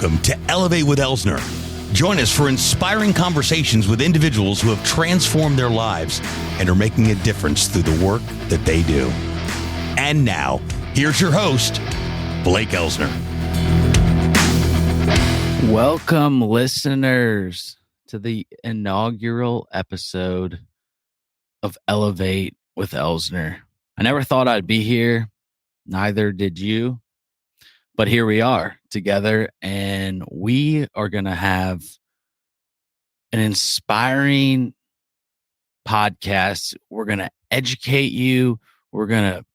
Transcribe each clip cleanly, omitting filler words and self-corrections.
Welcome to Elevate with Elsner. Join us for inspiring conversations with individuals who have transformed their lives and are making a difference through the work that they do. And now, here's your host, Blake Elsner. Welcome, listeners, to the inaugural episode of Elevate with Elsner. I never thought I'd be here. Neither did you. But here we are together, and we are going to have an inspiring podcast. We're going to educate you. We're going to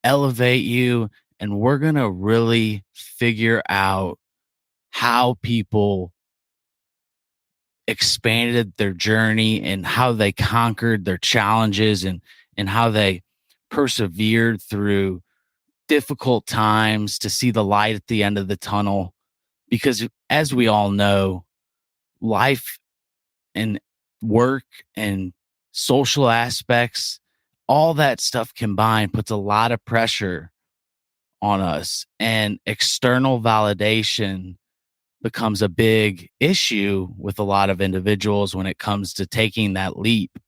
elevate you, and we're going to really figure out how people expanded their journey and how they conquered their challenges and how they persevered through difficult times to see the light at the end of the tunnel. Because as we all know, life and work and social aspects, all that stuff combined puts a lot of pressure on us, and external validation becomes a big issue with a lot of individuals when it comes to taking that leap.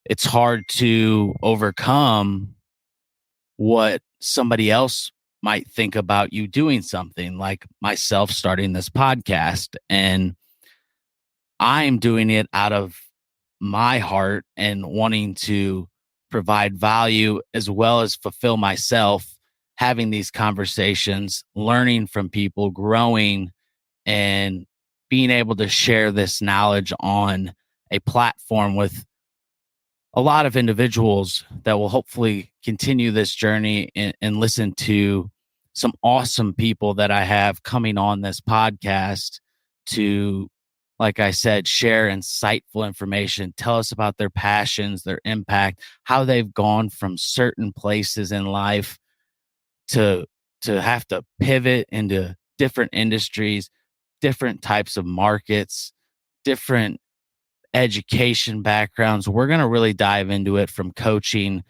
It's hard to overcome what somebody else might think about you doing something, like myself starting this podcast. And I'm doing it out of my heart and wanting to provide value as well as fulfill myself, having these conversations, learning from people, growing, and being able to share this knowledge on a platform with a lot of individuals that will hopefully continue this journey and listen to some awesome people that I have coming on this podcast to, like I said, share insightful information, tell us about their passions, their impact, how they've gone from certain places in life to have to pivot into different industries, different types of markets, different education backgrounds. We're going to really dive into it, from coaching,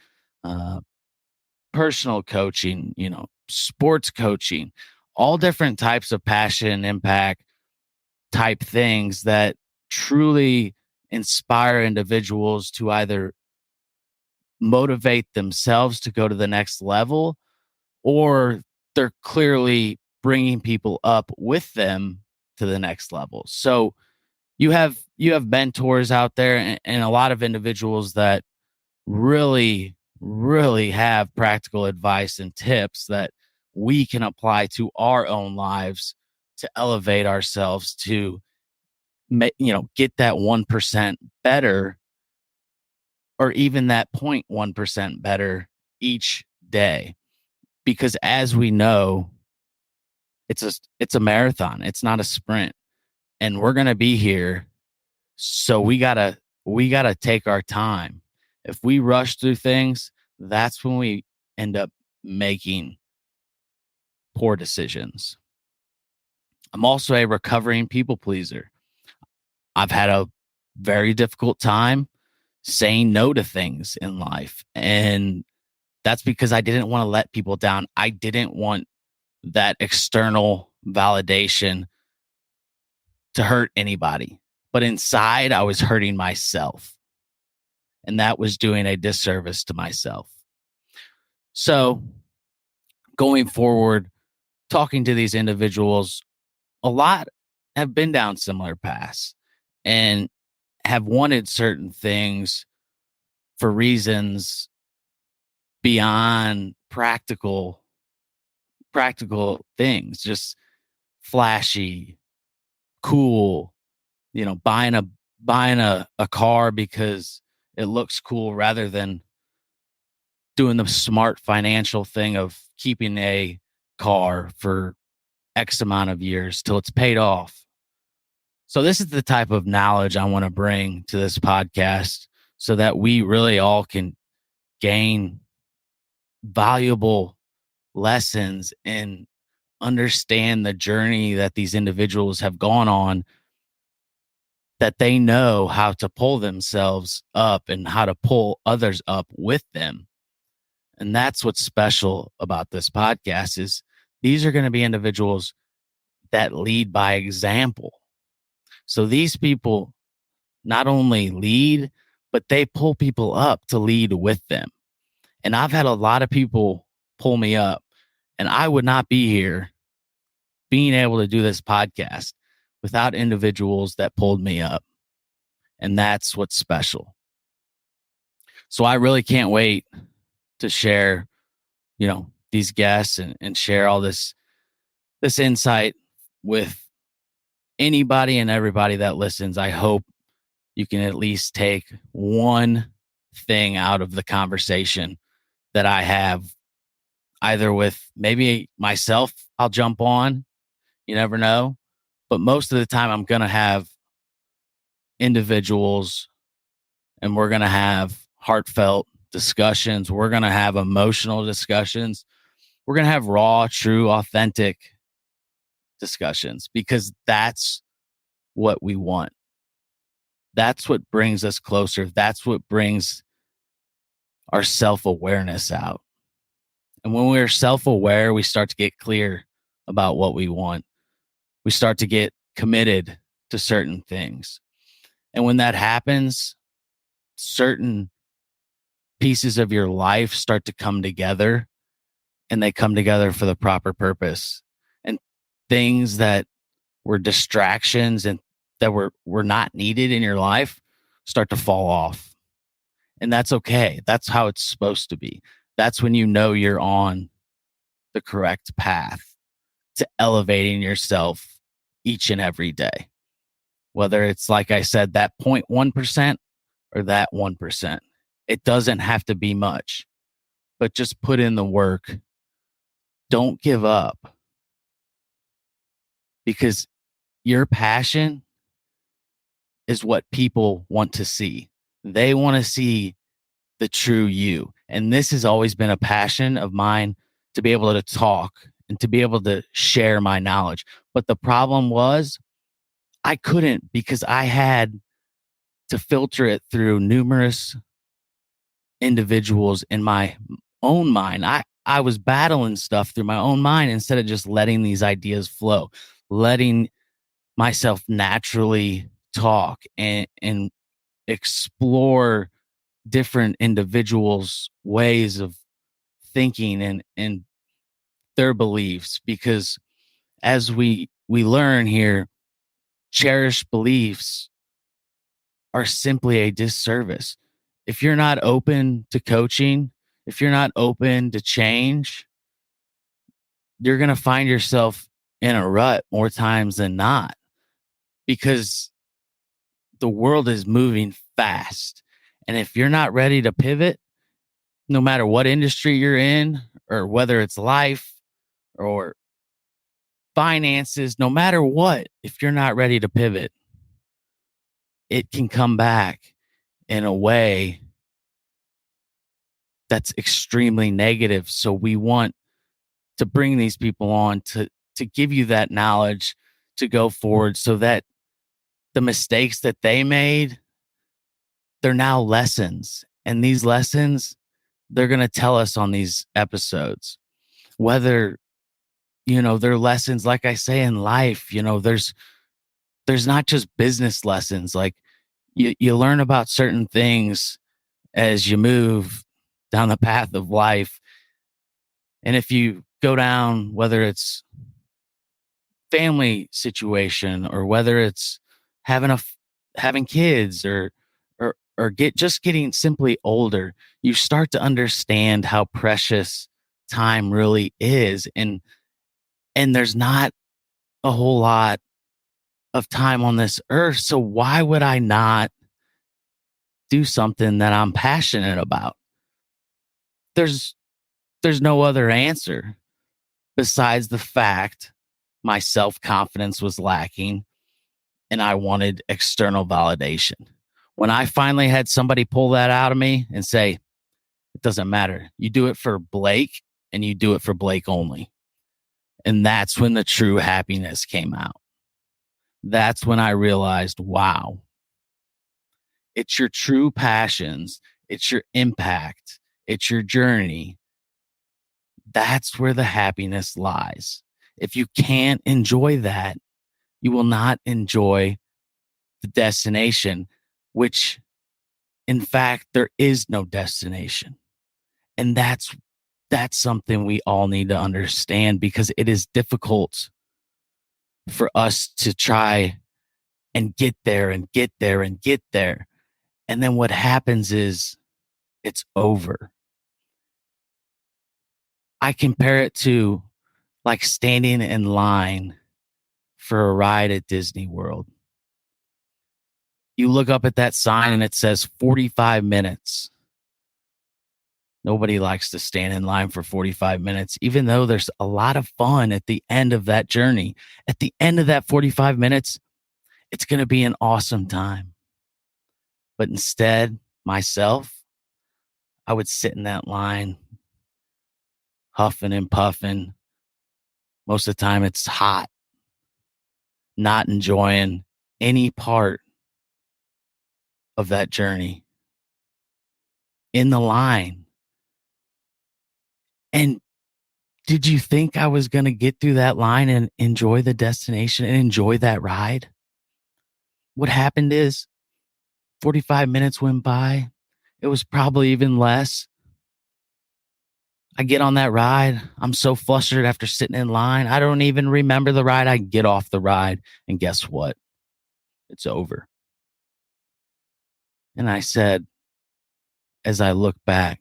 personal coaching, sports coaching, all different types of passion and impact type things that truly inspire individuals to either motivate themselves to go to the next level, or they're clearly bringing people up with them to the next level. So you have mentors out there and a lot of individuals that really, really have practical advice and tips that we can apply to our own lives to elevate ourselves to, get that 1% better, or even that 0.1% better each day. Because as we know, it's a marathon. It's not a sprint. And we're going to be here. So we gotta take our time. If we rush through things, that's when we end up making poor decisions. I'm also a recovering people pleaser. I've had a very difficult time saying no to things in life. And that's because I didn't want to let people down. I didn't want that external validation to hurt anybody. But inside, I was hurting myself. And that was doing a disservice to myself. So going forward, talking to these individuals, a lot have been down similar paths and have wanted certain things for reasons beyond practical things, just flashy, cool, buying a car because it looks cool, rather than doing the smart financial thing of keeping a car for X amount of years till it's paid off. So this is the type of knowledge I want to bring to this podcast so that we really all can gain valuable lessons and understand the journey that these individuals have gone on, that they know how to pull themselves up and how to pull others up with them. And that's what's special about this podcast, is these are going to be individuals that lead by example. So these people not only lead, but they pull people up to lead with them. And I've had a lot of people pull me up, and I would not be here being able to do this podcast without individuals that pulled me up. And that's what's special. So I really can't wait to share, these guests and share all this insight with anybody and everybody that listens. I hope you can at least take one thing out of the conversation that I have, either with maybe myself, I'll jump on, you never know. But most of the time, I'm going to have individuals and we're going to have heartfelt discussions. We're going to have emotional discussions. We're going to have raw, true, authentic discussions, because that's what we want. That's what brings us closer. That's what brings our self-awareness out. And when we're self-aware, we start to get clear about what we want. We start to get committed to certain things. And when that happens, certain pieces of your life start to come together, and they come together for the proper purpose. And things that were distractions and that were not needed in your life start to fall off. And that's okay. That's how it's supposed to be. That's when you know you're on the correct path to elevating yourself each and every day. Whether it's, like I said, that 0.1% or that 1%. It doesn't have to be much, but just put in the work. Don't give up, because your passion is what people want to see. They want to see the true you. And this has always been a passion of mine, to be able to talk and to be able to share my knowledge. But the problem was I couldn't, because I had to filter it through numerous individuals in my own mind. I was battling stuff through my own mind instead of just letting these ideas flow, letting myself naturally talk and explore different individuals' ways of thinking and their beliefs. Because as we learn here, cherished beliefs are simply a disservice. If you're not open to coaching, if you're not open to change, you're going to find yourself in a rut more times than not, because the world is moving fast. And if you're not ready to pivot, no matter what industry you're in, or whether it's life or finances, no matter what, if you're not ready to pivot, it can come back in a way that's extremely negative. So we want to bring these people on to give you that knowledge to go forward, so that the mistakes that they made, they're now lessons. And these lessons, they're going to tell us on these episodes, whether, they're lessons, like I say, in life. There's not just business lessons. Like you learn about certain things as you move down the path of life. And if you go down, whether it's family situation, or whether it's having kids, or getting simply older, you start to understand how precious time really is. And there's not a whole lot of time on this earth. So why would I not do something that I'm passionate about? There's no other answer besides the fact my self-confidence was lacking and I wanted external validation. When I finally had somebody pull that out of me and say, it doesn't matter, you do it for Blake and you do it for Blake only. And that's when the true happiness came out. That's when I realized, wow, it's your true passions, it's your impact, it's your journey. That's where the happiness lies. If you can't enjoy that, you will not enjoy the destination, which in fact, there is no destination. And that's something we all need to understand, because it is difficult for us to try and get there and get there and get there. And then what happens is it's over. I compare it to like standing in line for a ride at Disney World. You look up at that sign and it says 45 minutes. Nobody likes to stand in line for 45 minutes, even though there's a lot of fun at the end of that journey. At the end of that 45 minutes, it's going to be an awesome time. But instead, myself, I would sit in that line, huffing and puffing. Most of the time, it's hot, not enjoying any part of that journey in the line. And did you think I was going to get through that line and enjoy the destination and enjoy that ride? What happened is 45 minutes went by. It was probably even less. I get on that ride. I'm so flustered after sitting in line. I don't even remember the ride. I get off the ride, and guess what? It's over. And I said, as I look back,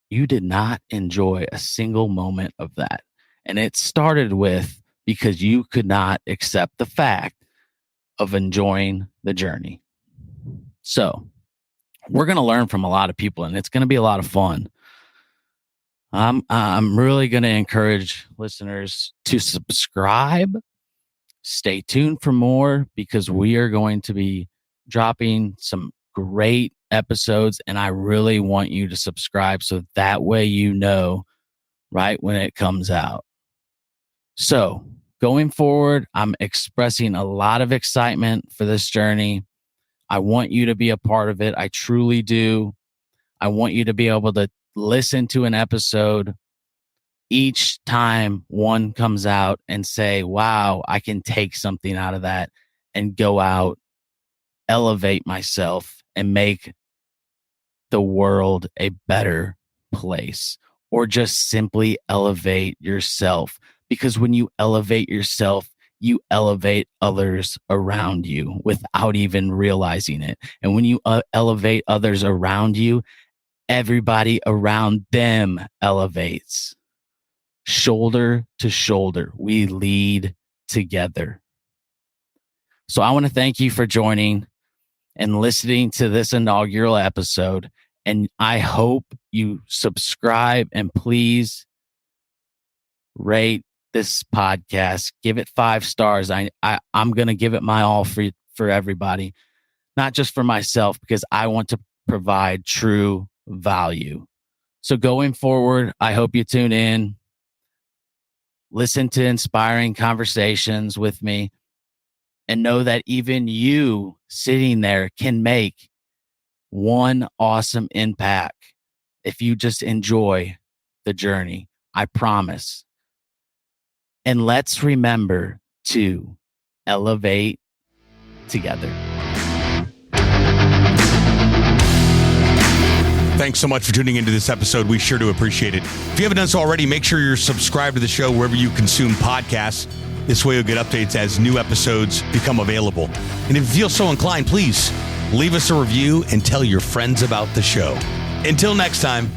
you did not enjoy a single moment of that. And it started with because you could not accept the fact of enjoying the journey. So we're going to learn from a lot of people, and it's going to be a lot of fun. I'm really going to encourage listeners to subscribe. Stay tuned for more, because we are going to be dropping some great episodes, and I really want you to subscribe so that way you know right when it comes out. So going forward, I'm expressing a lot of excitement for this journey. I want you to be a part of it. I truly do. I want you to be able to listen to an episode each time one comes out and say, wow, I can take something out of that and go out, elevate myself, and make the world a better place, or just simply elevate yourself. Because when you elevate yourself, you elevate others around you without even realizing it. And when you elevate others around you, everybody around them elevates. Shoulder to shoulder, we lead together. So I want to thank you for joining and listening to this inaugural episode. And I hope you subscribe, and please rate this podcast. Give it 5 stars. I'm going to give it my all for everybody, not just for myself, because I want to provide true value. So going forward, I hope you tune in, listen to inspiring conversations with me, and know that even you sitting there can make one awesome impact if you just enjoy the journey. I promise. And let's remember to elevate together. Thanks so much for tuning into this episode. We sure do appreciate it. If you haven't done so already, make sure you're subscribed to the show wherever you consume podcasts. This way you'll get updates as new episodes become available. And if you feel so inclined, please leave us a review and tell your friends about the show. Until next time,